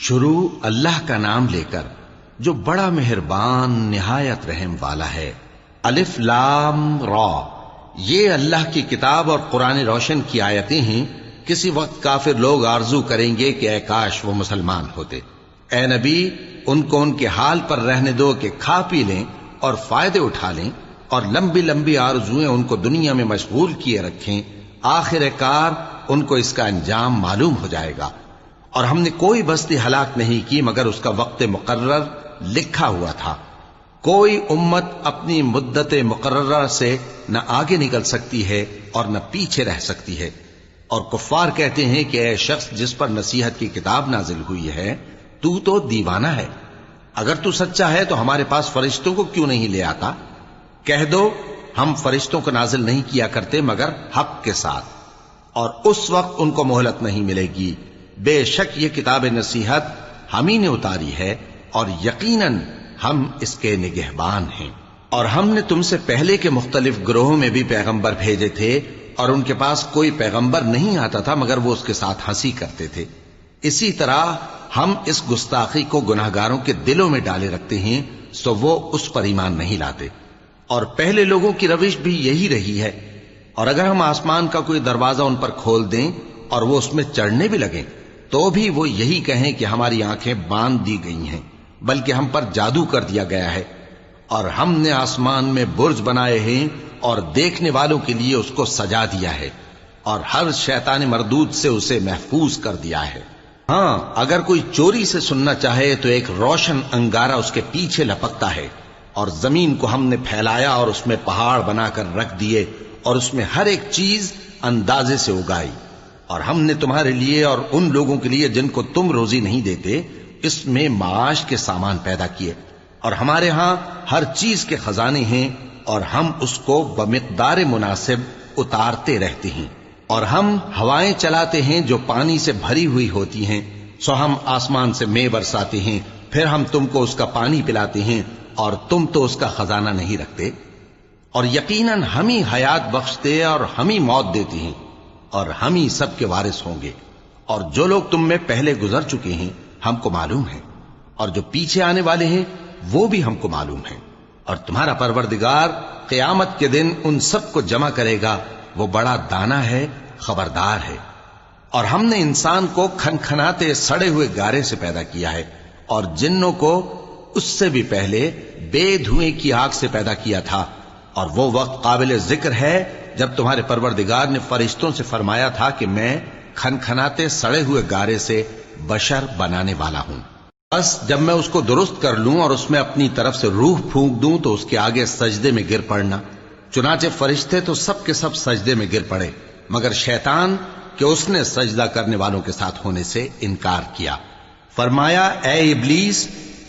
شروع اللہ کا نام لے کر جو بڑا مہربان نہایت رحم والا ہے۔ الف لام را، یہ اللہ کی کتاب اور قرآن روشن کی آیتیں ہیں۔ کسی وقت کافر لوگ آرزو کریں گے کہ اے کاش وہ مسلمان ہوتے۔ اے نبی، ان کو ان کے حال پر رہنے دو کہ کھا پی لیں اور فائدے اٹھا لیں، اور لمبی لمبی آرزویں ان کو دنیا میں مشغول کیے رکھیں۔ آخر کار ان کو اس کا انجام معلوم ہو جائے گا۔ اور ہم نے کوئی بستی ہلاک نہیں کی مگر اس کا وقت مقرر لکھا ہوا تھا۔ کوئی امت اپنی مدت مقررہ سے نہ آگے نکل سکتی ہے اور نہ پیچھے رہ سکتی ہے۔ اور کفار کہتے ہیں کہ اے شخص جس پر نصیحت کی کتاب نازل ہوئی ہے، تو دیوانہ ہے۔ اگر تو سچا ہے تو ہمارے پاس فرشتوں کو کیوں نہیں لے آتا؟ کہہ دو ہم فرشتوں کو نازل نہیں کیا کرتے مگر حق کے ساتھ، اور اس وقت ان کو مہلت نہیں ملے گی۔ بے شک یہ کتاب نصیحت ہم ہی نے اتاری ہے، اور یقیناً ہم اس کے نگہبان ہیں۔ اور ہم نے تم سے پہلے کے مختلف گروہوں میں بھی پیغمبر بھیجے تھے، اور ان کے پاس کوئی پیغمبر نہیں آتا تھا مگر وہ اس کے ساتھ ہنسی کرتے تھے۔ اسی طرح ہم اس گستاخی کو گناہگاروں کے دلوں میں ڈالے رکھتے ہیں، سو وہ اس پر ایمان نہیں لاتے۔ اور پہلے لوگوں کی روش بھی یہی رہی ہے۔ اور اگر ہم آسمان کا کوئی دروازہ ان پر کھول دیں اور وہ اس میں چڑھنے بھی لگیں تو بھی وہ یہی کہیں کہ ہماری آنکھیں باندھ دی گئی ہیں، بلکہ ہم پر جادو کر دیا گیا ہے۔ اور ہم نے آسمان میں برج بنائے ہیں اور دیکھنے والوں کے لیے اس کو سجا دیا ہے، اور ہر شیطان مردود سے اسے محفوظ کر دیا ہے۔ ہاں، اگر کوئی چوری سے سننا چاہے تو ایک روشن انگارہ اس کے پیچھے لپکتا ہے، اور زمین کو ہم نے پھیلایا اور اس میں پہاڑ بنا کر رکھ دیے، اور اس میں ہر ایک چیز اندازے سے اگائی۔ اور ہم نے تمہارے لیے اور ان لوگوں کے لیے جن کو تم روزی نہیں دیتے اس میں معاش کے سامان پیدا کیے، اور ہمارے ہاں ہر چیز کے خزانے ہیں، اور ہم اس کو بمقدار مناسب اتارتے رہتے ہیں۔ اور ہم ہوائیں چلاتے ہیں جو پانی سے بھری ہوئی ہوتی ہیں، سو ہم آسمان سے مے برساتے ہیں، پھر ہم تم کو اس کا پانی پلاتے ہیں، اور تم تو اس کا خزانہ نہیں رکھتے۔ اور یقیناً ہم ہی حیات بخشتے اور ہم ہی موت دیتے ہیں، اور ہم ہی سب کے وارث ہوں گے۔ اور جو لوگ تم میں پہلے گزر چکے ہیں ہم کو معلوم ہے، اور جو پیچھے آنے والے ہیں وہ بھی ہم کو معلوم ہے۔ اور تمہارا پروردگار قیامت کے دن ان سب کو جمع کرے گا، وہ بڑا دانا ہے، خبردار ہے۔ اور ہم نے انسان کو کھنکھناتے سڑے ہوئے گارے سے پیدا کیا ہے، اور جنوں کو اس سے بھی پہلے بے دھوئیں کی آگ سے پیدا کیا تھا۔ اور وہ وقت قابل ذکر ہے جب تمہارے پروردگار نے فرشتوں سے فرمایا تھا کہ میں کھنکھناتے سڑے ہوئے گارے سے بشر بنانے والا ہوں، بس جب میں اس کو درست کر لوں اور اس میں اپنی طرف سے روح پھونک دوں تو اس کے آگے سجدے میں گر پڑنا۔ چنانچہ فرشتے تو سب کے سب سجدے میں گر پڑے مگر شیطان کہ اس نے سجدہ کرنے والوں کے ساتھ ہونے سے انکار کیا۔ فرمایا اے ابلیس،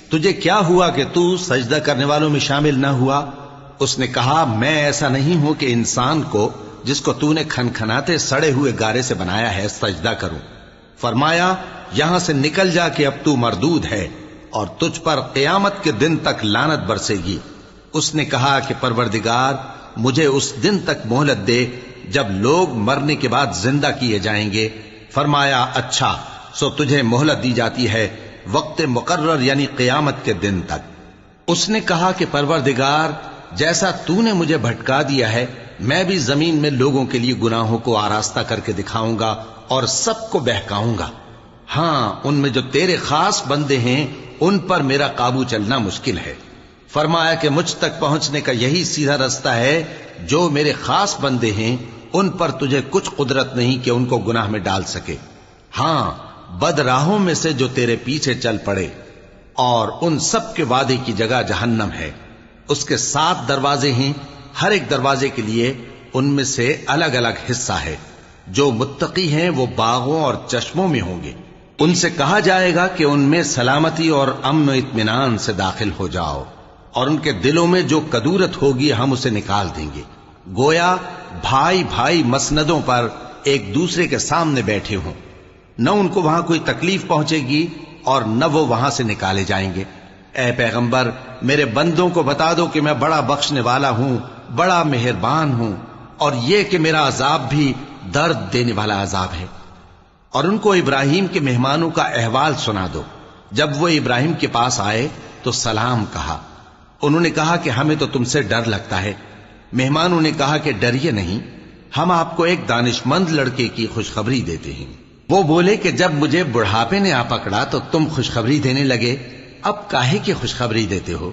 تجھے کیا ہوا کہ تو سجدہ کرنے والوں میں شامل نہ ہوا؟ اس نے کہا میں ایسا نہیں ہوں کہ انسان کو جس کو تو نے کھنکھناتے سڑے ہوئے گارے سے بنایا ہے سجدہ کروں۔ فرمایا یہاں سے نکل جا کہ اب تو مردود ہے، اور تجھ پر قیامت کے دن تک لعنت برسے گی۔ اس نے کہا کہ پروردگار مجھے اس دن تک مہلت دے جب لوگ مرنے کے بعد زندہ کیے جائیں گے۔ فرمایا اچھا، سو تجھے مہلت دی جاتی ہے وقت مقرر یعنی قیامت کے دن تک۔ اس نے کہا کہ پروردگار جیسا تو نے مجھے بھٹکا دیا ہے میں بھی زمین میں لوگوں کے لیے گناہوں کو آراستہ کر کے دکھاؤں گا اور سب کو بہکاؤں گا۔ ہاں، ان میں جو تیرے خاص بندے ہیں ان پر میرا قابو چلنا مشکل ہے۔ فرمایا کہ مجھ تک پہنچنے کا یہی سیدھا رستہ ہے، جو میرے خاص بندے ہیں ان پر تجھے کچھ قدرت نہیں کہ ان کو گناہ میں ڈال سکے۔ ہاں، بد راہوں میں سے جو تیرے پیچھے چل پڑے، اور ان سب کے وعدے کی جگہ جہنم ہے۔ اس کے 7 دروازے ہیں، ہر ایک دروازے کے لیے ان میں سے الگ الگ حصہ ہے۔ جو متقی ہیں وہ باغوں اور چشموں میں ہوں گے۔ ان سے کہا جائے گا کہ ان میں سلامتی اور امن و اطمینان سے داخل ہو جاؤ، اور ان کے دلوں میں جو کدورت ہوگی ہم اسے نکال دیں گے، گویا بھائی بھائی مسندوں پر ایک دوسرے کے سامنے بیٹھے ہوں۔ نہ ان کو وہاں کوئی تکلیف پہنچے گی اور نہ وہ وہاں سے نکالے جائیں گے۔ اے پیغمبر میرے بندوں کو بتا دو کہ میں بڑا بخشنے والا ہوں، بڑا مہربان ہوں، اور یہ کہ میرا عذاب بھی درد دینے والا عذاب ہے۔ اور ان کو ابراہیم کے مہمانوں کا احوال سنا دو۔ جب وہ ابراہیم کے پاس آئے تو سلام کہا۔ انہوں نے کہا کہ ہمیں تو تم سے ڈر لگتا ہے۔ مہمانوں نے کہا کہ ڈریے نہیں، ہم آپ کو ایک دانش مند لڑکے کی خوشخبری دیتے ہیں۔ وہ بولے کہ جب مجھے بڑھاپے نے آ پکڑا تو تم خوشخبری دینے لگے، اب کاہے کی خوشخبری دیتے ہو؟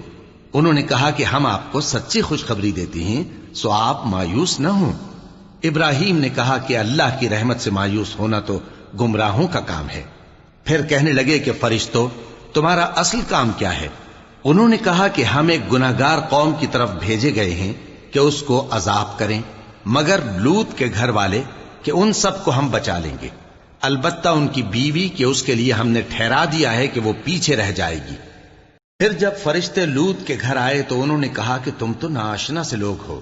انہوں نے کہا کہ ہم آپ کو سچی خوشخبری دیتے ہیں، سو آپ مایوس نہ ہوں۔ ابراہیم نے کہا کہ اللہ کی رحمت سے مایوس ہونا تو گمراہوں کا کام ہے۔ پھر کہنے لگے کہ فرشتوں، تمہارا اصل کام کیا ہے؟ انہوں نے کہا کہ ہم ایک گناہگار قوم کی طرف بھیجے گئے ہیں کہ اس کو عذاب کریں، مگر لوط کے گھر والے کہ ان سب کو ہم بچا لیں گے، البتہ ان کی بیوی کہ اس کے لیے ہم نے ٹھہرا دیا ہے کہ وہ پیچھے رہ جائے گی۔ پھر جب فرشتے لوط کے گھر آئے تو انہوں نے کہا کہ تم تو ناآشنا سے لوگ ہو۔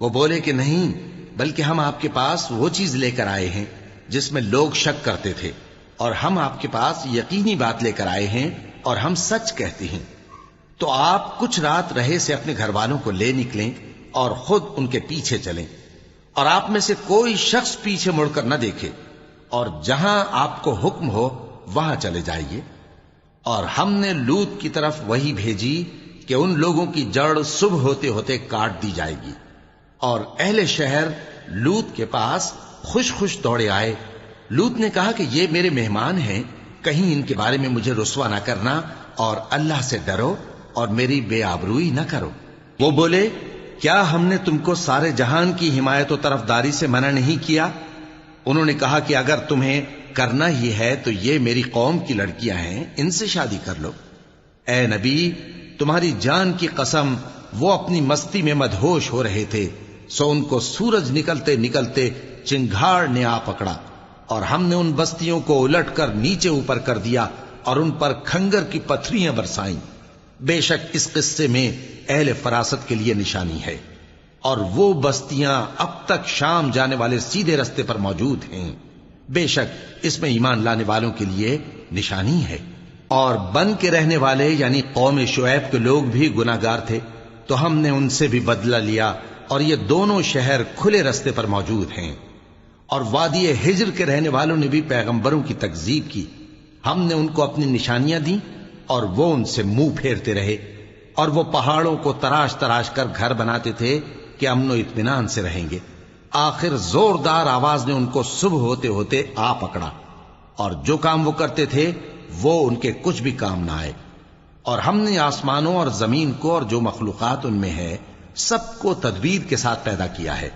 وہ بولے کہ نہیں، بلکہ ہم آپ کے پاس وہ چیز لے کر آئے ہیں جس میں لوگ شک کرتے تھے، اور ہم آپ کے پاس یقینی بات لے کر آئے ہیں اور ہم سچ کہتے ہیں۔ تو آپ کچھ رات رہے سے اپنے گھر والوں کو لے نکلیں اور خود ان کے پیچھے چلیں، اور آپ میں سے کوئی شخص پیچھے مڑ کر نہ دیکھے، اور جہاں آپ کو حکم ہو وہاں چلے جائیے۔ اور ہم نے لوط کی طرف وہی بھیجی کہ ان لوگوں کی جڑ صبح ہوتے ہوتے کاٹ دی جائے گی۔ اور اہل شہر لوط کے پاس خوش خوش دوڑے آئے۔ لوط نے کہا کہ یہ میرے مہمان ہیں، کہیں ان کے بارے میں مجھے رسوا نہ کرنا، اور اللہ سے ڈرو اور میری بے آبروئی نہ کرو۔ وہ بولے، کیا ہم نے تم کو سارے جہان کی حمایت و طرفداری سے منع نہیں کیا؟ انہوں نے کہا کہ اگر تمہیں کرنا ہی ہے تو یہ میری قوم کی لڑکیاں ہیں، ان سے شادی کر لو۔ اے نبی، تمہاری جان کی قسم، وہ اپنی مستی میں مدہوش ہو رہے تھے، سو ان کو سورج نکلتے نکلتے چنگھاڑ نے آ پکڑا، اور ہم نے ان بستیوں کو الٹ کر نیچے اوپر کر دیا اور ان پر کھنگر کی پتھریاں برسائیں۔ بے شک اس قصے میں اہل فراست کے لیے نشانی ہے، اور وہ بستیاں اب تک شام جانے والے سیدھے رستے پر موجود ہیں۔ بے شک اس میں ایمان لانے والوں کے لیے نشانی ہے۔ اور بن کے رہنے والے یعنی قوم شعیب کے لوگ بھی گناہگار تھے، تو ہم نے ان سے بھی بدلہ لیا، اور یہ دونوں شہر کھلے رستے پر موجود ہیں۔ اور وادی ہجر کے رہنے والوں نے بھی پیغمبروں کی تکذیب کی، ہم نے ان کو اپنی نشانیاں دیں اور وہ ان سے منہ پھیرتے رہے، اور وہ پہاڑوں کو تراش تراش کر گھر بناتے تھے کہ امن و اطمینان سے رہیں گے۔ آخر زوردار آواز نے ان کو صبح ہوتے ہوتے آ پکڑا، اور جو کام وہ کرتے تھے وہ ان کے کچھ بھی کام نہ آئے۔ اور ہم نے آسمانوں اور زمین کو اور جو مخلوقات ان میں ہے سب کو تدبیر کے ساتھ پیدا کیا ہے،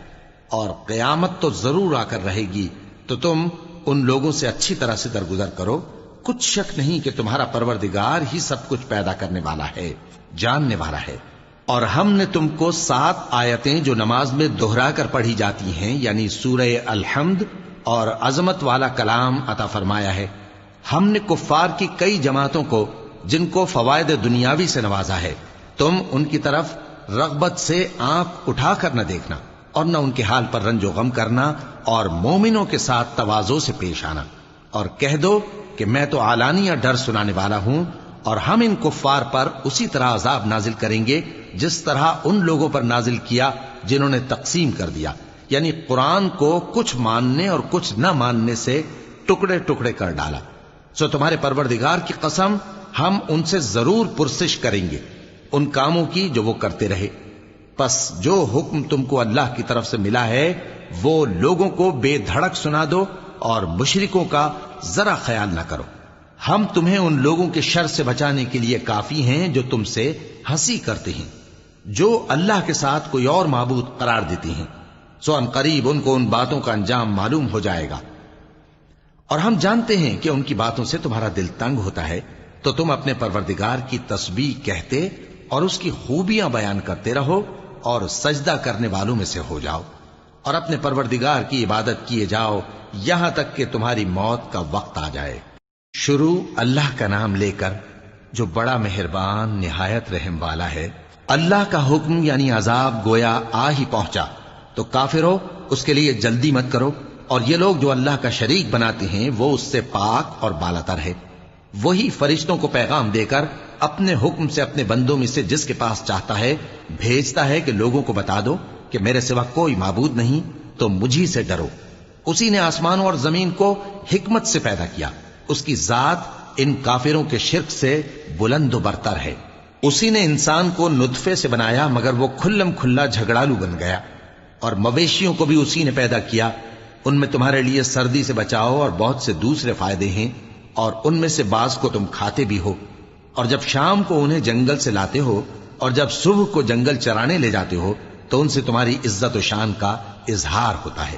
اور قیامت تو ضرور آ کر رہے گی، تو تم ان لوگوں سے اچھی طرح سے درگزر کرو۔ کچھ شک نہیں کہ تمہارا پروردگار ہی سب کچھ پیدا کرنے والا ہے، جاننے والا ہے۔ اور ہم نے تم کو 7 آیتیں جو نماز میں دہرا کر پڑھی جاتی ہیں، یعنی سورہ الحمد اور عظمت والا کلام عطا فرمایا ہے۔ ہم نے کفار کی کئی جماعتوں کو جن کو فوائد دنیاوی سے نوازا ہے، تم ان کی طرف رغبت سے آنکھ اٹھا کر نہ دیکھنا، اور نہ ان کے حال پر رنج و غم کرنا، اور مومنوں کے ساتھ تواضع سے پیش آنا، اور کہہ دو کہ میں تو اعلانیہ ڈر سنانے والا ہوں، اور ہم ان کفار پر اسی طرح عذاب نازل کریں گے جس طرح ان لوگوں پر نازل کیا جنہوں نے تقسیم کر دیا، یعنی قرآن کو کچھ ماننے اور کچھ نہ ماننے سے ٹکڑے ٹکڑے کر ڈالا۔ سو تمہارے پروردگار کی قسم، ہم ان سے ضرور پرسش کریں گے ان کاموں کی جو وہ کرتے رہے۔ پس جو حکم تم کو اللہ کی طرف سے ملا ہے وہ لوگوں کو بے دھڑک سنا دو، اور مشرکوں کا ذرا خیال نہ کرو۔ ہم تمہیں ان لوگوں کے شر سے بچانے کے لیے کافی ہیں جو تم سے ہنسی کرتے ہیں، جو اللہ کے ساتھ کوئی اور معبود قرار دیتے ہیں، سو ان قریب ان کو ان باتوں کا انجام معلوم ہو جائے گا۔ اور ہم جانتے ہیں کہ ان کی باتوں سے تمہارا دل تنگ ہوتا ہے، تو تم اپنے پروردگار کی تسبیح کہتے اور اس کی خوبیاں بیان کرتے رہو، اور سجدہ کرنے والوں میں سے ہو جاؤ، اور اپنے پروردگار کی عبادت کیے جاؤ یہاں تک کہ تمہاری موت کا وقت آ جائے۔ شروع اللہ کا نام لے کر جو بڑا مہربان نہایت رحم والا ہے۔ اللہ کا حکم یعنی عذاب گویا آ ہی پہنچا، تو کافرو اس کے لیے جلدی مت کرو، اور یہ لوگ جو اللہ کا شریک بناتے ہیں وہ اس سے پاک اور بالاتر ہے۔ وہی فرشتوں کو پیغام دے کر اپنے حکم سے اپنے بندوں میں سے جس کے پاس چاہتا ہے بھیجتا ہے کہ لوگوں کو بتا دو کہ میرے سوا کوئی معبود نہیں، تو مجھی سے ڈرو۔ اسی نے آسمانوں اور زمین کو حکمت سے پیدا کیا، اس کی ذات ان کافروں کے شرک سے بلند و برتر ہے۔ اسی نے انسان کو نطفے سے بنایا مگر وہ کھلم کھلا جھگڑالو بن گیا، اور مویشیوں کو بھی اسی نے پیدا کیا، ان میں تمہارے لیے سردی سے بچاؤ اور بہت سے دوسرے فائدے ہیں، اور ان میں سے بعض کو تم کھاتے بھی ہو، اور جب شام کو انہیں جنگل سے لاتے ہو اور جب صبح کو جنگل چرانے لے جاتے ہو تو ان سے تمہاری عزت و شان کا اظہار ہوتا ہے۔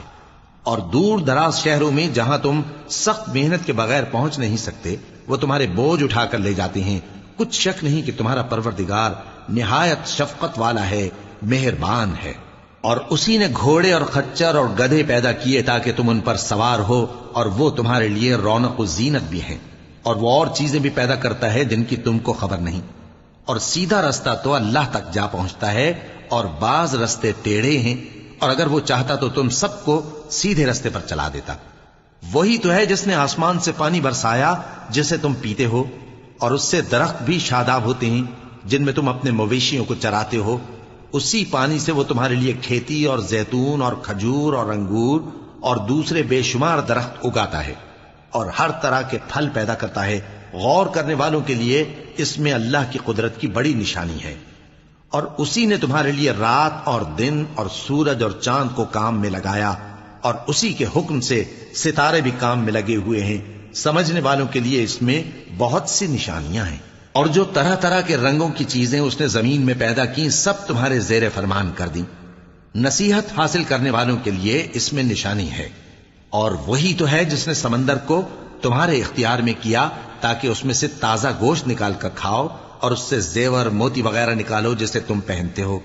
اور دور دراز شہروں میں جہاں تم سخت محنت کے بغیر پہنچ نہیں سکتے وہ تمہارے بوجھ اٹھا کر لے جاتے ہیں، کچھ شک نہیں کہ تمہارا پروردگار نہایت شفقت والا ہے، مہربان ہے۔ اور اسی نے گھوڑے اور خچر اور گدھے پیدا کیے تاکہ تم ان پر سوار ہو، اور وہ تمہارے لیے رونق و زینت بھی ہیں، اور وہ اور چیزیں بھی پیدا کرتا ہے جن کی تم کو خبر نہیں۔ اور سیدھا رستہ تو اللہ تک جا پہنچتا ہے، اور بعض رستے ٹیڑھے ہیں، اور اگر وہ چاہتا تو تم سب کو سیدھے رستے پر چلا دیتا۔ وہی تو ہے جس نے آسمان سے پانی برسایا جسے تم پیتے ہو، اور اس سے درخت بھی شاداب ہوتے ہیں جن میں تم اپنے مویشیوں کو چراتے ہو۔ اسی پانی سے وہ تمہارے لیے کھیتی اور زیتون اور کھجور اور انگور اور دوسرے بے شمار درخت اگاتا ہے، اور ہر طرح کے پھل پیدا کرتا ہے۔ غور کرنے والوں کے لیے اس میں اللہ کی قدرت کی بڑی نشانی ہے۔ اور اسی نے تمہارے لیے رات اور دن اور سورج اور چاند کو کام میں لگایا، اور اسی کے حکم سے ستارے بھی کام میں لگے ہوئے ہیں۔ سمجھنے والوں کے لیے اس میں بہت سی نشانیاں ہیں۔ اور جو طرح طرح کے رنگوں کی چیزیں اس نے زمین میں پیدا کی سب تمہارے زیر فرمان کر دیں۔ نصیحت حاصل کرنے والوں کے لیے اس میں نشانی ہے۔ اور وہی تو ہے جس نے سمندر کو تمہارے اختیار میں کیا تاکہ اس میں سے تازہ گوشت نکال کر کھاؤ، اور اس سے زیور موتی وغیرہ نکالو جسے تم پہنتے ہو۔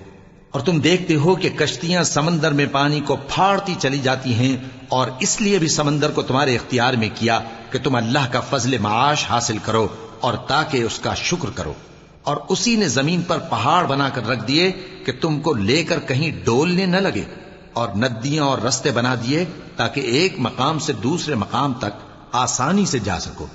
اور تم دیکھتے ہو کہ کشتیاں سمندر میں پانی کو پھاڑتی چلی جاتی ہیں، اور اس لیے بھی سمندر کو تمہارے اختیار میں کیا کہ تم اللہ کا فضل معاش حاصل کرو اور تاکہ اس کا شکر کرو۔ اور اسی نے زمین پر پہاڑ بنا کر رکھ دیے کہ تم کو لے کر کہیں ڈولنے نہ لگے، اور ندیاں اور رستے بنا دیے تاکہ ایک مقام سے دوسرے مقام تک آسانی سے جا سکو،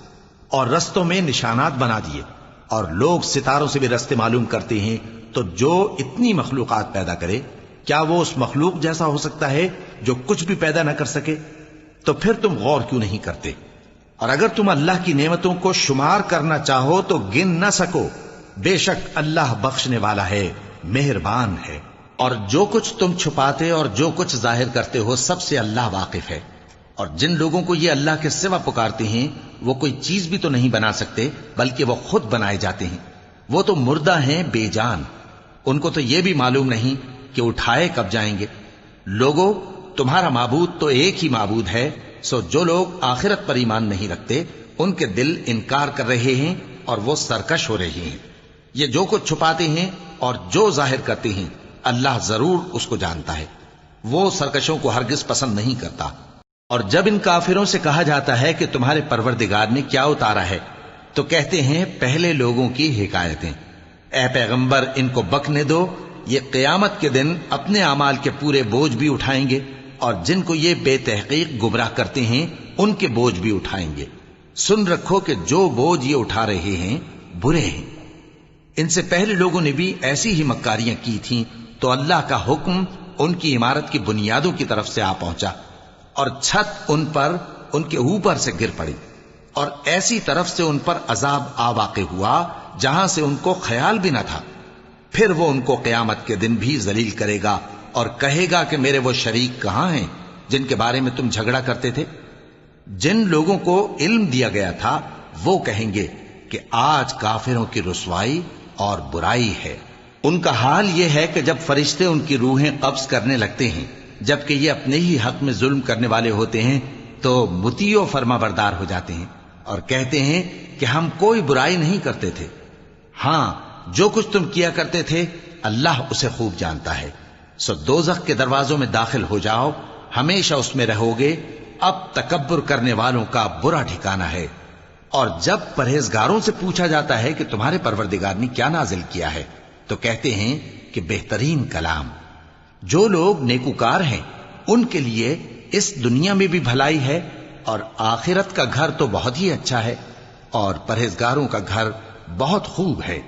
اور رستوں میں نشانات بنا دیے۔ اور لوگ ستاروں سے بھی رستے معلوم کرتے ہیں، تو جو اتنی مخلوقات پیدا کرے کیا وہ اس مخلوق جیسا ہو سکتا ہے جو کچھ بھی پیدا نہ کر سکے؟ تو پھر تم غور کیوں نہیں کرتے؟ اور اگر تم اللہ کی نعمتوں کو شمار کرنا چاہو تو گن نہ سکو، بے شک اللہ بخشنے والا ہے، مہربان ہے۔ اور جو کچھ تم چھپاتے اور جو کچھ ظاہر کرتے ہو سب سے اللہ واقف ہے۔ اور جن لوگوں کو یہ اللہ کے سوا پکارتے ہیں وہ کوئی چیز بھی تو نہیں بنا سکتے بلکہ وہ خود بنائے جاتے ہیں۔ وہ تو مردہ ہیں بے جان، ان کو تو یہ بھی معلوم نہیں کہ اٹھائے کب جائیں گے۔ لوگوں، تمہارا معبود تو ایک ہی معبود ہے، سو جو لوگ آخرت پر ایمان نہیں رکھتے ان کے دل انکار کر رہے ہیں اور وہ سرکش ہو رہے ہیں۔ یہ جو کچھ چھپاتے ہیں اور جو ظاہر کرتے ہیں اللہ ضرور اس کو جانتا ہے، وہ سرکشوں کو ہرگز پسند نہیں کرتا۔ اور جب ان کافروں سے کہا جاتا ہے کہ تمہارے پروردگار نے کیا اتارا ہے تو کہتے ہیں پہلے لوگوں کی حکایتیں۔ اے پیغمبر ان کو بکنے دو، یہ قیامت کے دن اپنے اعمال کے پورے بوجھ بھی اٹھائیں گے، اور جن کو یہ بے تحقیق گمراہ کرتے ہیں ان کے بوجھ بھی اٹھائیں گے۔ سن رکھو کہ جو بوجھ یہ اٹھا رہے ہیں برے ہیں۔ ان سے پہلے لوگوں نے بھی ایسی ہی مکاریاں کی تھیں تو اللہ کا حکم ان کی عمارت کی بنیادوں کی طرف سے آ پہنچا، اور چھت ان پر ان کے اوپر سے گر پڑی، اور ایسی طرف سے ان پر عذاب آ واقع ہوا جہاں سے ان کو خیال بھی نہ تھا۔ پھر وہ ان کو قیامت کے دن بھی ذلیل کرے گا اور کہے گا کہ میرے وہ شریک کہاں ہیں جن کے بارے میں تم جھگڑا کرتے تھے؟ جن لوگوں کو علم دیا گیا تھا وہ کہیں گے کہ آج کافروں کی رسوائی اور برائی ہے۔ ان کا حال یہ ہے کہ جب فرشتے ان کی روحیں قبض کرنے لگتے ہیں جبکہ یہ اپنے ہی حق میں ظلم کرنے والے ہوتے ہیں تو مطیع و فرما بردار ہو جاتے ہیں اور کہتے ہیں کہ ہم کوئی برائی نہیں کرتے تھے۔ ہاں، جو کچھ تم کیا کرتے تھے اللہ اسے خوب جانتا ہے۔ سو دوزخ کے دروازوں میں داخل ہو جاؤ، ہمیشہ اس میں رہو گے، اب تکبر کرنے والوں کا برا ٹھکانہ ہے۔ اور جب پرہیزگاروں سے پوچھا جاتا ہے کہ تمہارے پروردگار نے کیا نازل کیا ہے تو کہتے ہیں کہ بہترین کلام۔ جو لوگ نیکوکار ہیں ان کے لیے اس دنیا میں بھی بھلائی ہے اور آخرت کا گھر تو بہت ہی اچھا ہے، اور پرہیزگاروں کا گھر بہت خوب ہے۔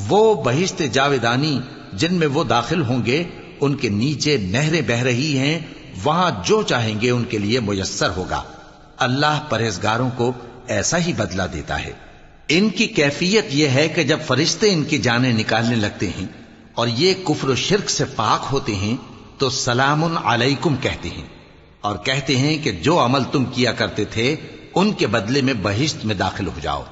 وہ بہشت جاویدانی جن میں وہ داخل ہوں گے ان کے نیچے نہریں بہہ رہی ہیں، وہاں جو چاہیں گے ان کے لیے میسر ہوگا۔ اللہ پرہیزگاروں کو ایسا ہی بدلہ دیتا ہے۔ ان کی کیفیت یہ ہے کہ جب فرشتے ان کی جانیں نکالنے لگتے ہیں اور یہ کفر و شرک سے پاک ہوتے ہیں تو سلام علیکم کہتے ہیں، اور کہتے ہیں کہ جو عمل تم کیا کرتے تھے ان کے بدلے میں بہشت میں داخل ہو جاؤ۔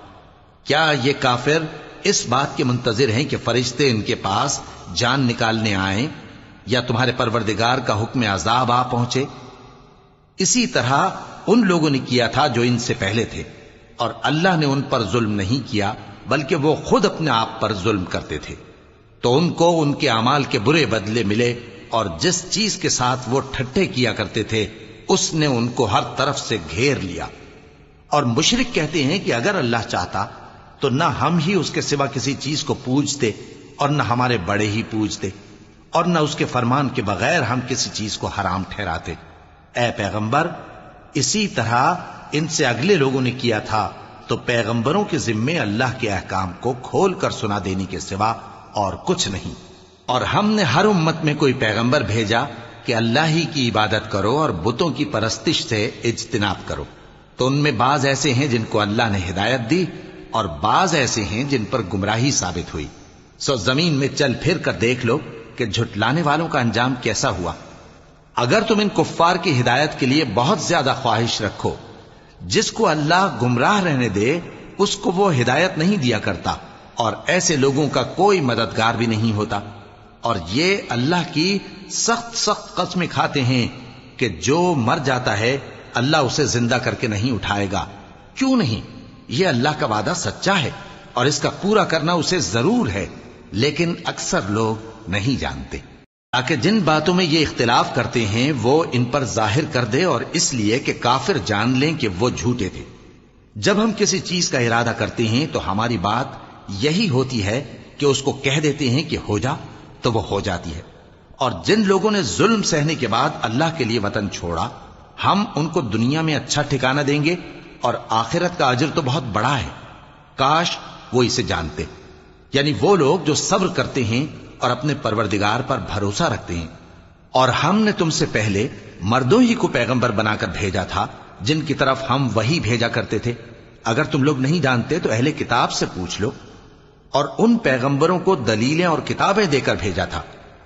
کیا یہ کافر اس بات کے منتظر ہیں کہ فرشتے ان کے پاس جان نکالنے آئیں یا تمہارے پروردگار کا حکم عذاب آ پہنچے؟ اسی طرح ان لوگوں نے کیا تھا جو ان سے پہلے تھے، اور اللہ نے ان پر ظلم نہیں کیا بلکہ وہ خود اپنے آپ پر ظلم کرتے تھے، تو ان کو ان کے اعمال کے برے بدلے ملے، اور جس چیز کے ساتھ وہ ٹھٹھے کیا کرتے تھے اس نے ان کو ہر طرف سے گھیر لیا۔ اور مشرک کہتے ہیں کہ اگر اللہ چاہتا تو نہ ہم ہی اس کے سوا کسی چیز کو پوجتے اور نہ ہمارے بڑے ہی پوجتے، اور نہ اس کے فرمان کے بغیر ہم کسی چیز کو حرام ٹھہراتے۔ اے پیغمبر، اسی طرح ان سے اگلے لوگوں نے کیا تھا، تو پیغمبروں کے ذمے اللہ کے احکام کو کھول کر سنا دینے کے سوا اور کچھ نہیں۔ اور ہم نے ہر امت میں کوئی پیغمبر بھیجا کہ اللہ ہی کی عبادت کرو اور بتوں کی پرستش سے اجتناب کرو، تو ان میں بعض ایسے ہیں جن کو اللہ نے ہدایت دی اور بعض ایسے ہیں جن پر گمراہی ثابت ہوئی۔ سو زمین میں چل پھر کر دیکھ لو کہ جھٹلانے والوں کا انجام کیسا ہوا۔ اگر تم ان کفار کی ہدایت کے لیے بہت زیادہ خواہش رکھو، جس کو اللہ گمراہ رہنے دے اس کو وہ ہدایت نہیں دیا کرتا، اور ایسے لوگوں کا کوئی مددگار بھی نہیں ہوتا۔ اور یہ اللہ کی سخت سخت قسمیں کھاتے ہیں کہ جو مر جاتا ہے اللہ اسے زندہ کر کے نہیں اٹھائے گا۔ کیوں نہیں؟ یہ اللہ کا وعدہ سچا ہے اور اس کا پورا کرنا اسے ضرور ہے، لیکن اکثر لوگ نہیں جانتے۔ تاکہ جن باتوں میں یہ اختلاف کرتے ہیں وہ ان پر ظاہر کر دے، اور اس لیے کہ کافر جان لیں کہ وہ جھوٹے تھے۔ جب ہم کسی چیز کا ارادہ کرتے ہیں تو ہماری بات یہی ہوتی ہے کہ اس کو کہہ دیتے ہیں کہ ہو جا، تو وہ ہو جاتی ہے۔ اور جن لوگوں نے ظلم سہنے کے بعد اللہ کے لیے وطن چھوڑا، ہم ان کو دنیا میں اچھا ٹھکانہ دیں گے، اور آخرت کا اجر تو بہت بڑا ہے۔ کاش وہ اسے جانتے، یعنی وہ لوگ جو صبر کرتے ہیں اور اپنے پروردگار پر بھروسہ رکھتے ہیں۔ اور ہم نے تم سے پہلے مردوں ہی کو پیغمبر بنا کر بھیجا تھا جن کی طرف ہم وحی بھیجا کرتے تھے۔ اگر تم لوگ نہیں جانتے تو اہل کتاب سے پوچھ لو۔ اور ان پیغمبروں کو دلیلیں اور کتابیں دے کر بھیجا تھا،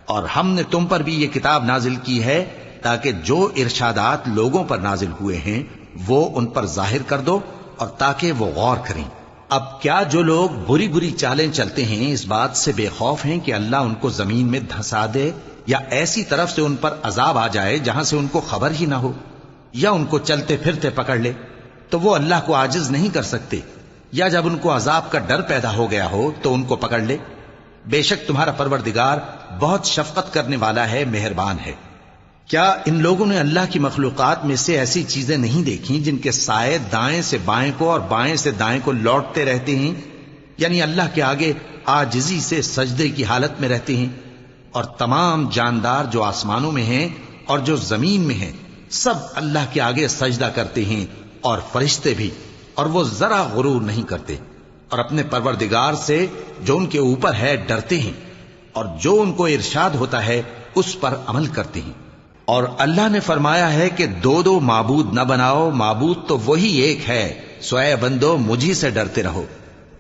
اور ہم نے تم پر بھی یہ کتاب نازل کی ہے تاکہ جو ارشادات لوگوں پر نازل ہوئے ہیں وہ ان پر ظاہر کر دو، اور تاکہ وہ غور کریں۔ اب کیا جو لوگ بری بری چالیں چلتے ہیں اس بات سے بے خوف ہیں کہ اللہ ان کو زمین میں دھسا دے، یا ایسی طرف سے ان پر عذاب آ جائے جہاں سے ان کو خبر ہی نہ ہو، یا ان کو چلتے پھرتے پکڑ لے، تو وہ اللہ کو عاجز نہیں کر سکتے، یا جب ان کو عذاب کا ڈر پیدا ہو گیا ہو تو ان کو پکڑ لے؟ بے شک تمہارا پروردگار بہت شفقت کرنے والا ہے، مہربان ہے۔ کیا ان لوگوں نے اللہ کی مخلوقات میں سے ایسی چیزیں نہیں دیکھی جن کے سائے دائیں سے بائیں کو اور بائیں سے دائیں کو لوٹتے رہتے ہیں، یعنی اللہ کے آگے عاجزی سے سجدے کی حالت میں رہتے ہیں؟ اور تمام جاندار جو آسمانوں میں ہیں اور جو زمین میں ہیں سب اللہ کے آگے سجدہ کرتے ہیں، اور فرشتے بھی، اور وہ ذرا غرور نہیں کرتے، اور اپنے پروردگار سے جو ان کے اوپر ہے ڈرتے ہیں، اور جو ان کو ارشاد ہوتا ہے اس پر عمل کرتے ہیں۔ اور اللہ نے فرمایا ہے کہ دو دو معبود نہ بناؤ، معبود تو وہی ایک ہے، سو اے بندو مجھی سے ڈرتے رہو۔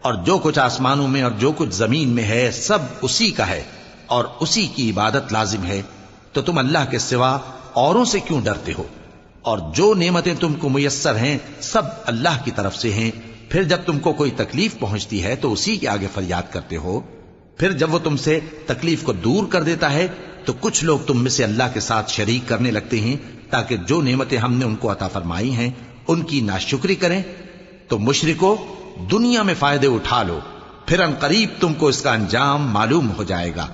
اور جو کچھ آسمانوں میں اور جو کچھ زمین میں ہے سب اسی کا ہے، اور اسی کی عبادت لازم ہے، تو تم اللہ کے سوا اوروں سے کیوں ڈرتے ہو؟ اور جو نعمتیں تم کو میسر ہیں سب اللہ کی طرف سے ہیں۔ پھر جب تم کو کوئی تکلیف پہنچتی ہے تو اسی کے آگے فریاد کرتے ہو، پھر جب وہ تم سے تکلیف کو دور کر دیتا ہے تو کچھ لوگ تم میں سے اللہ کے ساتھ شریک کرنے لگتے ہیں تاکہ جو نعمتیں ہم نے ان کو عطا فرمائی ہیں ان کی ناشکری کریں۔ تو مشرکو، دنیا میں فائدے اٹھا لو، پھر ان قریب تم کو اس کا انجام معلوم ہو جائے گا۔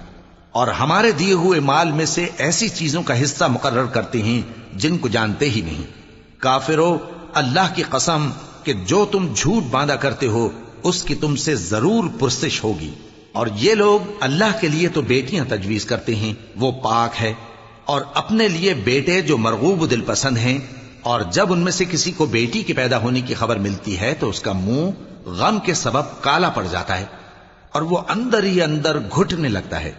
اور ہمارے دیے ہوئے مال میں سے ایسی چیزوں کا حصہ مقرر کرتے ہیں جن کو جانتے ہی نہیں۔ کافرو، اللہ کی قسم کہ جو تم جھوٹ باندھا کرتے ہو اس کی تم سے ضرور پرسش ہوگی۔ اور یہ لوگ اللہ کے لیے تو بیٹیاں تجویز کرتے ہیں، وہ پاک ہے، اور اپنے لیے بیٹے جو مرغوب دل پسند ہیں، اور جب ان میں سے کسی کو بیٹی کے پیدا ہونے کی خبر ملتی ہے تو اس کا منہ غم کے سبب کالا پڑ جاتا ہے، اور وہ اندر ہی اندر گھٹنے لگتا ہے،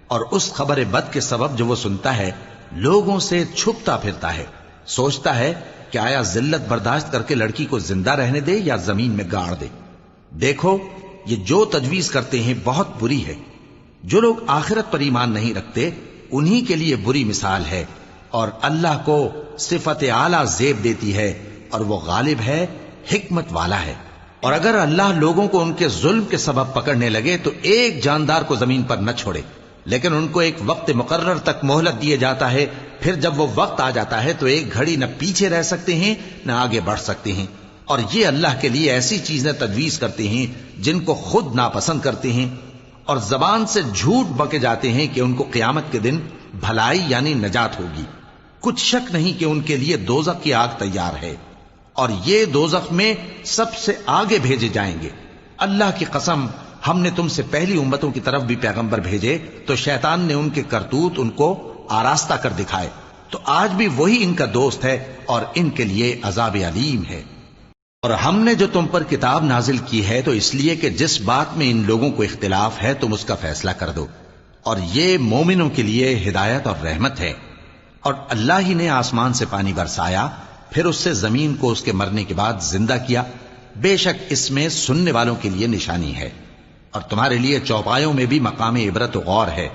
اور اس خبر بد کے سبب جو وہ سنتا ہے لوگوں سے چھپتا پھرتا ہے، سوچتا ہے کہ آیا ذلت برداشت کر کے لڑکی کو زندہ رہنے دے یا زمین میں گاڑ دے؟ دیکھو یہ جو تجویز کرتے ہیں بہت بری ہے۔ جو لوگ آخرت پر ایمان نہیں رکھتے انہی کے لیے بری مثال ہے، اور اللہ کو صفت اعلیٰ زیب دیتی ہے، اور وہ غالب ہے، حکمت والا ہے۔ اور اگر اللہ لوگوں کو ان کے ظلم کے سبب پکڑنے لگے تو ایک جاندار کو زمین پر نہ چھوڑے، لیکن ان کو ایک وقت مقرر تک مہلت دیے جاتا ہے، پھر جب وہ وقت آ جاتا ہے تو ایک گھڑی نہ پیچھے رہ سکتے ہیں نہ آگے بڑھ سکتے ہیں۔ اور یہ اللہ کے لیے ایسی چیزیں تجویز کرتے ہیں جن کو خود ناپسند کرتے ہیں، اور زبان سے جھوٹ بکے جاتے ہیں کہ ان کو قیامت کے دن بھلائی یعنی نجات ہوگی۔ کچھ شک نہیں کہ ان کے لیے دوزخ کی آگ تیار ہے، اور یہ دوزخ میں سب سے آگے بھیجے جائیں گے۔ اللہ کی قسم، ہم نے تم سے پہلی امتوں کی طرف بھی پیغمبر بھیجے تو شیطان نے ان کے کرتوت ان کو آراستہ کر دکھائے، تو آج بھی وہی ان کا دوست ہے اور ان کے لیے عذاب علیم ہے۔ اور ہم نے جو تم پر کتاب نازل کی ہے تو اس لیے کہ جس بات میں ان لوگوں کو اختلاف ہے تم اس کا فیصلہ کر دو، اور یہ مومنوں کے لیے ہدایت اور رحمت ہے۔ اور اللہ ہی نے آسمان سے پانی برسایا، پھر اس سے زمین کو اس کے مرنے کے بعد زندہ کیا، بے شک اس میں سننے والوں کے لیے نشانی ہے۔ اور تمہارے لیے چوپایوں میں بھی مقام عبرت و غور ہے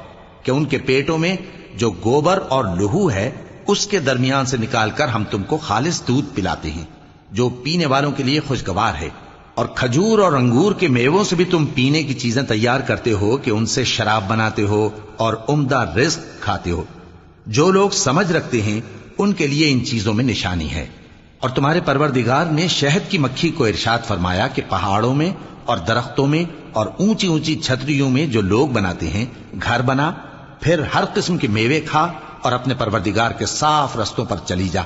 کہ ان کے پیٹوں میں جو گوبر اور لہو ہے اس کے درمیان سے نکال کر ہم تم کو خالص دودھ پلاتے ہیں جو پینے والوں کے لیے خوشگوار ہے، اور کھجور اور انگور کے میووں سے بھی تم پینے کی چیزیں تیار کرتے ہو کہ ان سے شراب بناتے ہو اور عمدہ رزق کھاتے ہو۔ جو لوگ سمجھ رکھتے ہیں ان کے لیے ان چیزوں میں نشانی ہے۔ اور تمہارے پروردگار نے شہد کی مکھی کو ارشاد فرمایا کہ پہاڑوں میں اور درختوں میں اور اونچی اونچی چھتریوں میں جو لوگ بناتے ہیں گھر بنا، پھر ہر قسم کے میوے کھا اور اپنے پروردگار کے صاف رستوں پر چلی جا۔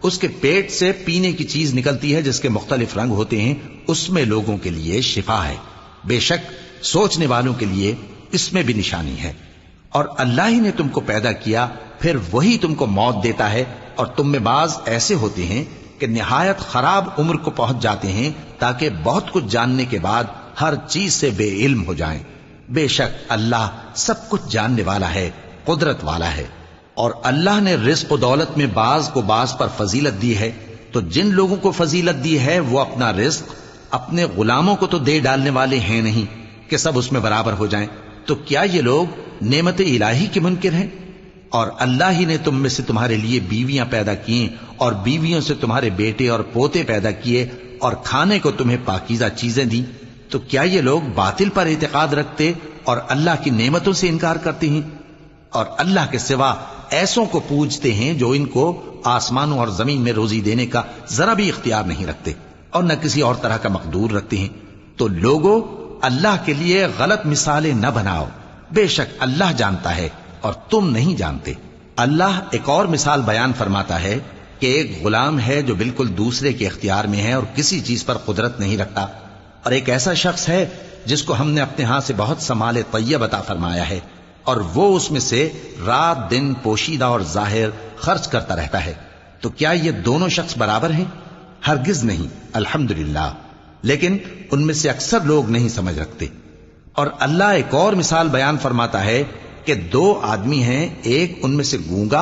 اس کے پیٹ سے پینے کی چیز نکلتی ہے جس کے مختلف رنگ ہوتے ہیں، اس میں لوگوں کے لیے شفا ہے، بے شک سوچنے والوں کے لیے اس میں بھی نشانی ہے۔ اور اللہ ہی نے تم کو پیدا کیا، پھر وہی تم کو موت دیتا ہے، اور تم میں بعض ایسے ہوتے ہیں کہ نہایت خراب عمر کو پہنچ جاتے ہیں تاکہ بہت کچھ جاننے کے بعد ہر چیز سے بے علم ہو جائیں۔ بے شک اللہ سب کچھ جاننے والا ہے، قدرت والا ہے۔ اور اللہ نے رزق و دولت میں بعض کو بعض پر فضیلت دی ہے، تو جن لوگوں کو فضیلت دی ہے وہ اپنا رزق اپنے غلاموں کو تو دے ڈالنے والے ہیں نہیں کہ سب اس میں برابر ہو جائیں، تو کیا یہ لوگ نعمت الہی کے منکر ہیں؟ اور اللہ ہی نے تم میں سے تمہارے لیے بیویاں پیدا کی اور بیویوں سے تمہارے بیٹے اور پوتے پیدا کیے اور کھانے کو تمہیں پاکیزہ چیزیں دی، تو کیا یہ لوگ باطل پر اعتقاد رکھتے اور اللہ کی نعمتوں سے انکار کرتے ہیں؟ اور اللہ کے سوا ایسوں کو پوجتے ہیں جو ان کو آسمانوں اور زمین میں روزی دینے کا ذرا بھی اختیار نہیں رکھتے اور نہ کسی اور طرح کا مقدور رکھتے ہیں۔ تو لوگوں اللہ کے لیے غلط مثالیں نہ بناؤ، بے شک اللہ جانتا ہے اور تم نہیں جانتے۔ اللہ ایک اور مثال بیان فرماتا ہے کہ ایک غلام ہے جو بالکل دوسرے کے اختیار میں ہے اور کسی چیز پر قدرت نہیں رکھتا، اور ایک ایسا شخص ہے جس کو ہم نے اپنے ہاں سے بہت سا مال طیب عطا فرمایا ہے اور وہ اس میں سے رات دن پوشیدہ اور ظاہر خرچ کرتا رہتا ہے، تو کیا یہ دونوں شخص برابر ہیں؟ ہرگز نہیں، الحمدللہ، لیکن ان میں سے اکثر لوگ نہیں سمجھ رکھتے۔ اور اللہ ایک اور مثال بیان فرماتا ہے کہ دو آدمی ہیں، ایک ان میں سے گونگا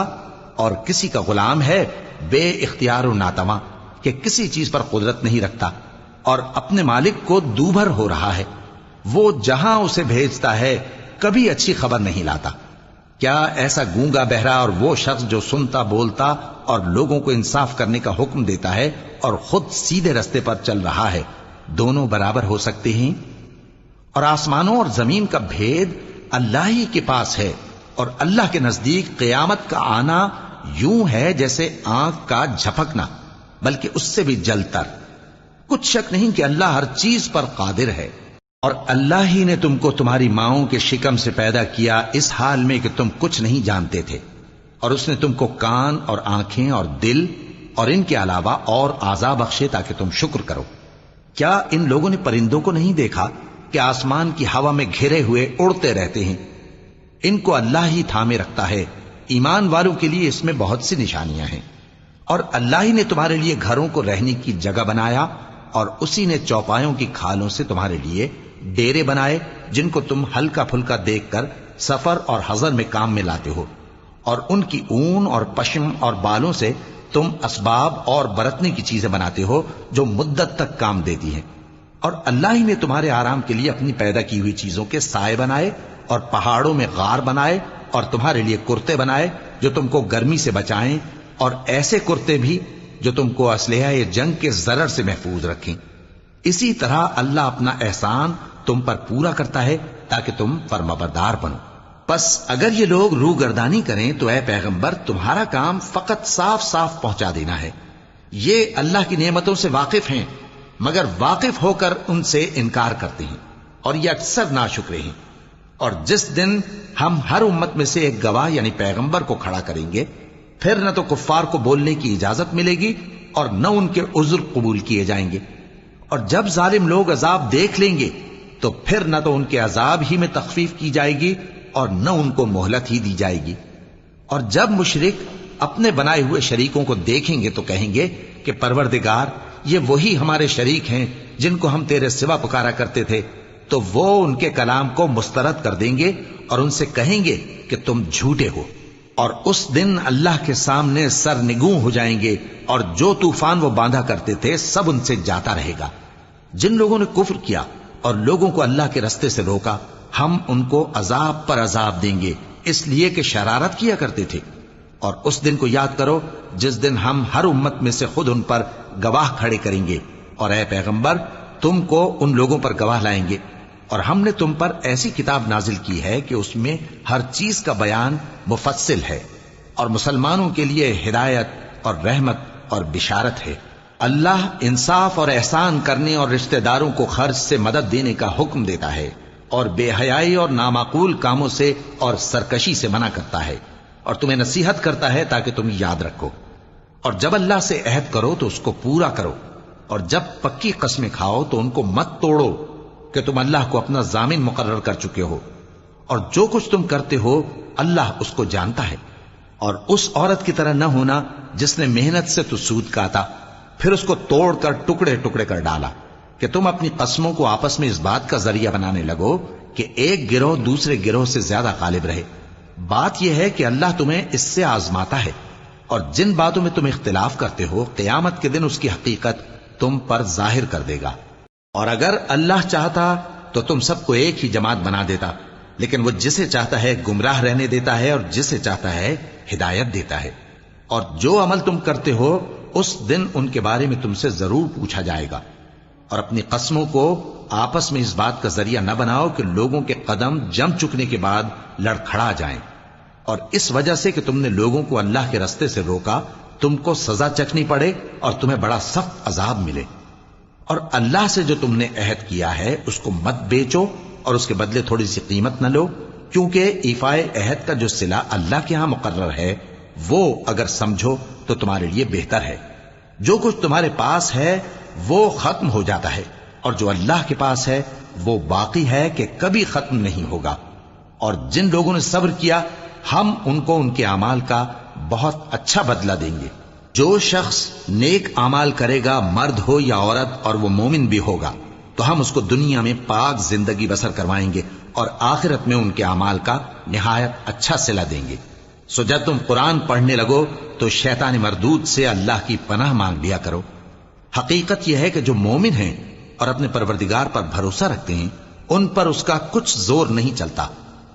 اور کسی کا غلام ہے بے اختیار و ناتواں کہ کسی چیز پر قدرت نہیں رکھتا اور اپنے مالک کو دوبھر ہو رہا ہے، وہ جہاں اسے بھیجتا ہے کبھی اچھی خبر نہیں لاتا۔ کیا ایسا گونگا بہرا اور وہ شخص جو سنتا بولتا اور لوگوں کو انصاف کرنے کا حکم دیتا ہے اور خود سیدھے رستے پر چل رہا ہے، دونوں برابر ہو سکتے ہیں؟ اور آسمانوں اور زمین کا بھید اللہ ہی کے پاس ہے، اور اللہ کے نزدیک قیامت کا آنا یوں ہے جیسے آنکھ کا جھپکنا، بلکہ اس سے بھی جلتر۔ کچھ شک نہیں کہ اللہ ہر چیز پر قادر ہے۔ اور اللہ ہی نے تم کو تمہاری ماؤں کے شکم سے پیدا کیا اس حال میں کہ تم کچھ نہیں جانتے تھے، اور اس نے تم کو کان اور آنکھیں اور دل اور ان کے علاوہ اور اعضاء بخشے تاکہ تم شکر کرو۔ کیا ان لوگوں نے پرندوں کو نہیں دیکھا کہ آسمان کی ہوا میں گھرے ہوئے اڑتے رہتے ہیں؟ ان کو اللہ ہی تھامے رکھتا ہے۔ ایمان والوں کے لیے اس میں بہت سی نشانیاں ہیں۔ اور اللہ ہی نے تمہارے لیے گھروں کو رہنے کی جگہ بنایا، اور اسی نے چوپایوں کی کھالوں سے تمہارے لیے ڈیرے بنائے جن کو تم ہلکا پھلکا دیکھ کر سفر اور حضر میں کام میں لاتے ہو، اور ان کی اون اور پشم اور بالوں سے تم اسباب اور برتنے کی چیزیں بناتے ہو جو مدت تک کام دیتی ہیں، اور اللہ ہی نے تمہارے آرام کے لیے اپنی پیدا کی ہوئی چیزوں کے سائے بنائے اور پہاڑوں میں غار بنائے اور تمہارے لیے کرتے بنائے جو تم کو گرمی سے بچائیں، اور ایسے کرتے بھی جو تم کو اسلحہ جنگ کے ضرر سے محفوظ رکھیں۔ اسی طرح اللہ اپنا احسان تم پر پورا کرتا ہے تاکہ تم فرمانبردار بنو۔ پس اگر یہ لوگ روگردانی کریں تو اے پیغمبر تمہارا کام فقط صاف صاف پہنچا دینا ہے۔ یہ اللہ کی نعمتوں سے واقف ہیں مگر واقف ہو کر ان سے انکار کرتے ہیں، اور یہ اکثر ناشکرے ہیں۔ اور جس دن ہم ہر امت میں سے ایک گواہ یعنی پیغمبر کو کھڑا کریں گے، پھر نہ تو کفار کو بولنے کی اجازت ملے گی اور نہ ان کے عذر قبول کیے جائیں گے، اور جب ظالم لوگ عذاب دیکھ لیں گے تو پھر نہ تو ان کے عذاب ہی میں تخفیف کی جائے گی اور نہ ان کو مہلت ہی دی جائے گی۔ اور جب مشرک اپنے بنائے ہوئے شریکوں کو دیکھیں گے تو کہیں گے کہ پروردگار یہ وہی ہمارے شریک ہیں جن کو ہم تیرے سوا پکارا کرتے تھے، تو وہ ان کے کلام کو مسترد کر دیں گے اور ان سے کہیں گے کہ تم جھوٹے ہو، اور اس دن اللہ کے سامنے سرنگوں ہو جائیں گے، اور جو طوفان وہ باندھا کرتے تھے سب ان سے جاتا رہے گا۔ جن لوگوں نے کفر کیا اور لوگوں کو اللہ کے رستے سے روکا، ہم ان کو عذاب پر عذاب دیں گے اس لیے کہ شرارت کیا کرتے تھے۔ اور اس دن کو یاد کرو جس دن ہم ہر امت میں سے خود ان پر گواہ کھڑے کریں گے، اور اے پیغمبر تم کو ان لوگوں پر گواہ لائیں گے۔ اور ہم نے تم پر ایسی کتاب نازل کی ہے کہ اس میں ہر چیز کا بیان مفصل ہے، اور مسلمانوں کے لیے ہدایت اور رحمت اور بشارت ہے۔ اللہ انصاف اور احسان کرنے اور رشتہ داروں کو خرچ سے مدد دینے کا حکم دیتا ہے، اور بے حیائی اور نامعقول کاموں سے اور سرکشی سے منع کرتا ہے، اور تمہیں نصیحت کرتا ہے تاکہ تم یاد رکھو۔ اور جب اللہ سے عہد کرو تو اس کو پورا کرو، اور جب پکی قسمیں کھاؤ تو ان کو مت توڑو کہ تم اللہ کو اپنا ضامن مقرر کر چکے ہو، اور جو کچھ تم کرتے ہو اللہ اس کو جانتا ہے۔ اور اس عورت کی طرح نہ ہونا جس نے محنت سے تو سود کاتا پھر اس کو توڑ کر ٹکڑے ٹکڑے کر ڈالا، کہ تم اپنی قسموں کو آپس میں اس بات کا ذریعہ بنانے لگو کہ ایک گروہ دوسرے گروہ سے زیادہ غالب رہے۔ بات یہ ہے کہ اللہ تمہیں اس سے آزماتا ہے، اور جن باتوں میں تم اختلاف کرتے ہو قیامت کے دن اس کی حقیقت تم پر ظاہر کر دے گا۔ اور اگر اللہ چاہتا تو تم سب کو ایک ہی جماعت بنا دیتا، لیکن وہ جسے چاہتا ہے گمراہ رہنے دیتا ہے اور جسے چاہتا ہے ہدایت دیتا ہے۔ اور جو عمل تم کرتے ہو اس دن ان کے بارے میں تم سے ضرور پوچھا جائے گا۔ اور اپنی قسموں کو آپس میں اس بات کا ذریعہ نہ بناؤ کہ لوگوں کے قدم جم چکنے کے بعد لڑکھڑا جائیں، اور اس وجہ سے کہ تم نے لوگوں کو اللہ کے رستے سے روکا تم کو سزا چکھنی پڑے اور تمہیں بڑا سخت عذاب ملے۔ اور اللہ سے جو تم نے عہد کیا ہے اس کو مت بیچو اور اس کے بدلے تھوڑی سی قیمت نہ لو، کیونکہ ایفائے عہد کا جو صلہ اللہ کے ہاں مقرر ہے وہ اگر سمجھو تو تمہارے لیے بہتر ہے۔ جو کچھ تمہارے پاس ہے وہ ختم ہو جاتا ہے، اور جو اللہ کے پاس ہے وہ باقی ہے کہ کبھی ختم نہیں ہوگا۔ اور جن لوگوں نے صبر کیا ہم ان کو ان کے اعمال کا بہت اچھا بدلہ دیں گے۔ جو شخص نیک اعمال کرے گا مرد ہو یا عورت اور وہ مومن بھی ہوگا تو ہم اس کو دنیا میں پاک زندگی بسر کروائیں گے اور آخرت میں ان کے اعمال کا نہایت اچھا صلہ دیں گے۔ سو جب تم قرآن پڑھنے لگو تو شیطان مردود سے اللہ کی پناہ مانگ لیا کرو۔ حقیقت یہ ہے کہ جو مومن ہیں اور اپنے پروردگار پر بھروسہ رکھتے ہیں ان پر اس کا کچھ زور نہیں چلتا۔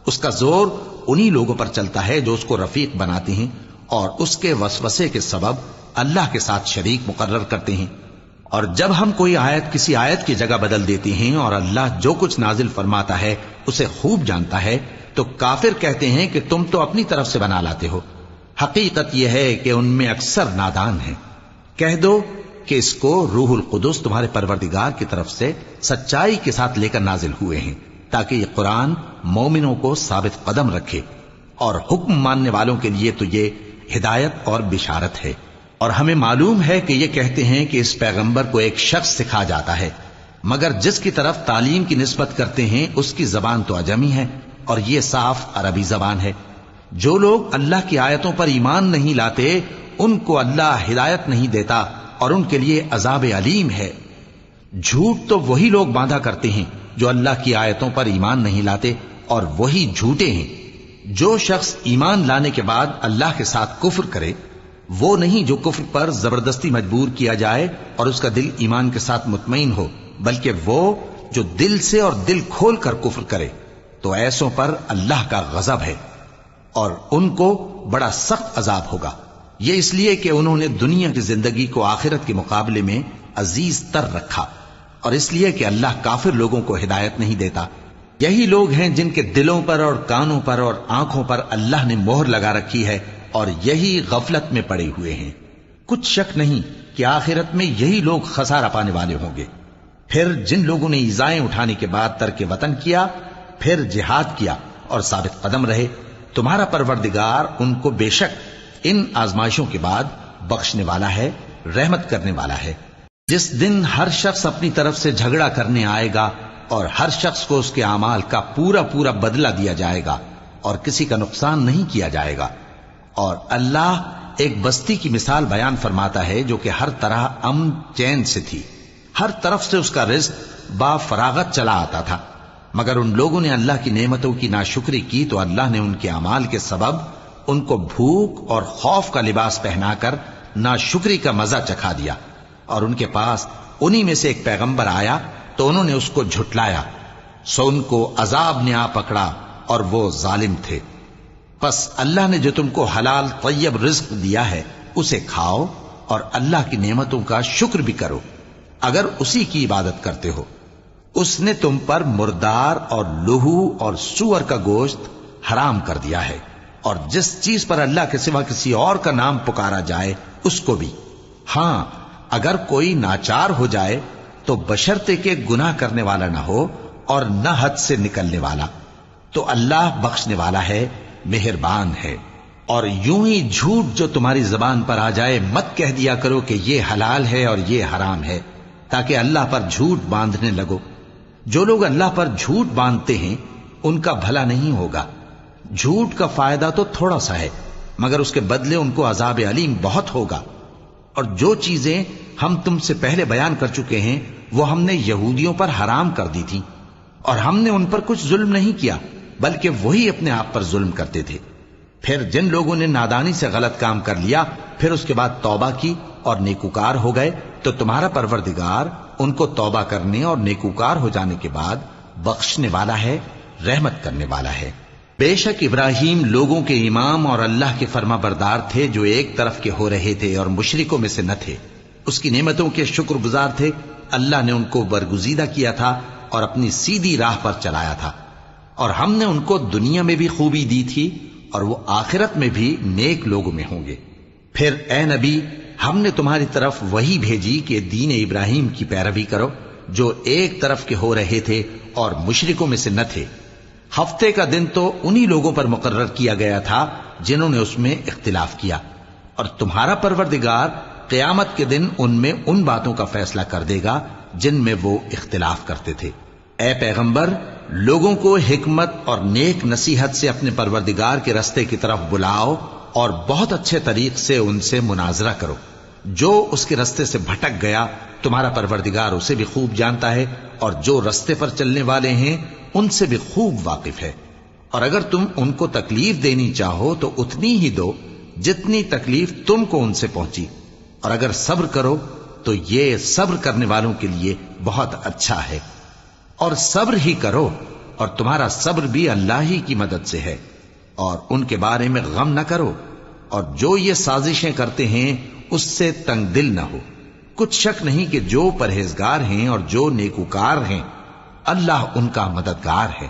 اس کا زور انہی لوگوں پر چلتا ہے جو اس کو رفیق بناتے ہیں اور اس کے وسوسے کے سبب اللہ کے ساتھ شریک مقرر کرتے ہیں۔ اور جب ہم کوئی آیت کسی آیت کی جگہ بدل دیتے ہیں اور اللہ جو کچھ نازل فرماتا ہے اسے خوب جانتا ہے تو کافر کہتے ہیں کہ تم تو اپنی طرف سے بنا لاتے ہو۔ حقیقت یہ ہے کہ ان میں اکثر نادان ہیں۔ کہہ دو کہ اس کو روح القدس تمہارے پروردگار کی طرف سے سچائی کے ساتھ لے کر نازل ہوئے ہیں تاکہ یہ قرآن مومنوں کو ثابت قدم رکھے، اور حکم ماننے والوں کے لیے تو یہ ہدایت اور بشارت ہے۔ اور ہمیں معلوم ہے کہ یہ کہتے ہیں کہ اس پیغمبر کو ایک شخص سکھا جاتا ہے، مگر جس کی طرف تعلیم کی نسبت کرتے ہیں اس کی زبان تو عجمی ہے اور یہ صاف عربی زبان ہے۔ جو لوگ اللہ کی آیتوں پر ایمان نہیں لاتے ان کو اللہ ہدایت نہیں دیتا اور ان کے لیے عذاب علیم ہے۔ جھوٹ تو وہی لوگ باندھا کرتے ہیں جو اللہ کی آیتوں پر ایمان نہیں لاتے، اور وہی جھوٹے ہیں۔ جو شخص ایمان لانے کے بعد اللہ کے ساتھ کفر کرے وہ نہیں جو کفر پر زبردستی مجبور کیا جائے اور اس کا دل ایمان کے ساتھ مطمئن ہو، بلکہ وہ جو دل سے اور دل کھول کر کفر کرے، تو ایسوں پر اللہ کا غضب ہے اور ان کو بڑا سخت عذاب ہوگا۔ یہ اس لیے کہ انہوں نے دنیا کی زندگی کو آخرت کے مقابلے میں عزیز تر رکھا، اور اس لیے کہ اللہ کافر لوگوں کو ہدایت نہیں دیتا۔ یہی لوگ ہیں جن کے دلوں پر اور کانوں پر اور آنکھوں پر اللہ نے مہر لگا رکھی ہے، اور یہی غفلت میں پڑے ہوئے ہیں۔ کچھ شک نہیں کہ آخرت میں یہی لوگ خسارہ پانے والے ہوں گے۔ پھر جن لوگوں نے ایذائیں اٹھانے کے بعد ترک وطن کیا، پھر جہاد کیا اور ثابت قدم رہے، تمہارا پروردگار ان کو بے شک ان آزمائشوں کے بعد بخشنے والا ہے، رحمت کرنے والا ہے۔ جس دن ہر شخص اپنی طرف سے جھگڑا کرنے آئے گا اور ہر شخص کو اس کے اعمال کا پورا پورا بدلہ دیا جائے گا اور کسی کا نقصان نہیں کیا جائے گا۔ اور اللہ ایک بستی کی مثال بیان فرماتا ہے جو کہ ہر طرح امن چین سے تھی، ہر طرف سے اس کا رزق با فراغت چلا آتا تھا، مگر ان لوگوں نے اللہ کی نعمتوں کی ناشکری کی تو اللہ نے ان کے اعمال کے سبب ان کو بھوک اور خوف کا لباس پہنا کر ناشکری کا مزہ چکھا دیا۔ اور ان کے پاس انہی میں سے ایک پیغمبر آیا تو انہوں نے اس کو جھٹلایا، سو ان کو عذاب نے آ پکڑا اور وہ ظالم تھے۔ پس اللہ نے جو تم کو حلال طیب رزق دیا ہے اسے کھاؤ اور اللہ کی نعمتوں کا شکر بھی کرو اگر اسی کی عبادت کرتے ہو۔ اس نے تم پر مردار اور لہو اور سور کا گوشت حرام کر دیا ہے، اور جس چیز پر اللہ کے سوا کسی اور کا نام پکارا جائے اس کو بھی۔ ہاں، اگر کوئی ناچار ہو جائے تو بشرطے کہ گناہ کرنے والا نہ ہو اور نہ حد سے نکلنے والا، تو اللہ بخشنے والا ہے، مہربان ہے۔ اور یوں ہی جھوٹ جو تمہاری زبان پر آ جائے مت کہہ دیا کرو کہ یہ حلال ہے اور یہ حرام ہے، تاکہ اللہ پر جھوٹ باندھنے لگو۔ جو لوگ اللہ پر جھوٹ باندھتے ہیں ان کا بھلا نہیں ہوگا۔ جھوٹ کا فائدہ تو تھوڑا سا ہے، مگر اس کے بدلے ان کو عذاب علیم بہت ہوگا۔ اور جو چیزیں ہم تم سے پہلے بیان کر چکے ہیں وہ ہم نے یہودیوں پر حرام کر دی تھی، اور ہم نے ان پر کچھ ظلم نہیں کیا بلکہ وہی اپنے آپ پر ظلم کرتے تھے۔ پھر جن لوگوں نے نادانی سے غلط کام کر لیا پھر اس کے بعد توبہ کی اور نیکوکار ہو گئے تو تمہارا پروردگار ان کو توبہ کرنے اور نیکوکار ہو جانے کے بعد بخشنے والا ہے، رحمت کرنے والا ہے۔ بے شک ابراہیم لوگوں کے امام اور اللہ کے فرما بردار تھے جو ایک طرف کے ہو رہے تھے اور مشرکوں میں سے نہ تھے، اس کی نعمتوں کے شکر گزار تھے۔ اللہ نے ان کو برگزیدہ کیا تھا اور اپنی سیدھی راہ پر چلایا تھا، اور ہم نے ان کو دنیا میں بھی خوبی دی تھی اور وہ آخرت میں بھی نیک لوگوں میں ہوں گے۔ پھر اے نبی، ہم نے تمہاری طرف وہی بھیجی کہ دین ابراہیم کی پیروی کرو جو ایک طرف کے ہو رہے تھے اور مشرکوں میں سے نہ تھے۔ ہفتے کا دن تو انہی لوگوں پر مقرر کیا گیا تھا جنہوں نے اس میں اختلاف کیا، اور تمہارا پروردگار قیامت کے دن ان میں ان باتوں کا فیصلہ کر دے گا جن میں وہ اختلاف کرتے تھے۔ اے پیغمبر، لوگوں کو حکمت اور نیک نصیحت سے اپنے پروردگار کے رستے کی طرف بلاؤ اور بہت اچھے طریق سے ان سے مناظرہ کرو۔ جو اس کے رستے سے بھٹک گیا تمہارا پروردگار اسے بھی خوب جانتا ہے، اور جو رستے پر چلنے والے ہیں ان سے بھی خوب واقف ہے۔ اور اگر تم ان کو تکلیف دینی چاہو تو اتنی ہی دو جتنی تکلیف تم کو ان سے پہنچی، اور اگر صبر کرو تو یہ صبر کرنے والوں کے لیے بہت اچھا ہے۔ اور صبر ہی کرو، اور تمہارا صبر بھی اللہ ہی کی مدد سے ہے، اور ان کے بارے میں غم نہ کرو، اور جو یہ سازشیں کرتے ہیں اس سے تنگ دل نہ ہو۔ کچھ شک نہیں کہ جو پرہیزگار ہیں اور جو نیکوکار ہیں اللہ ان کا مددگار ہے۔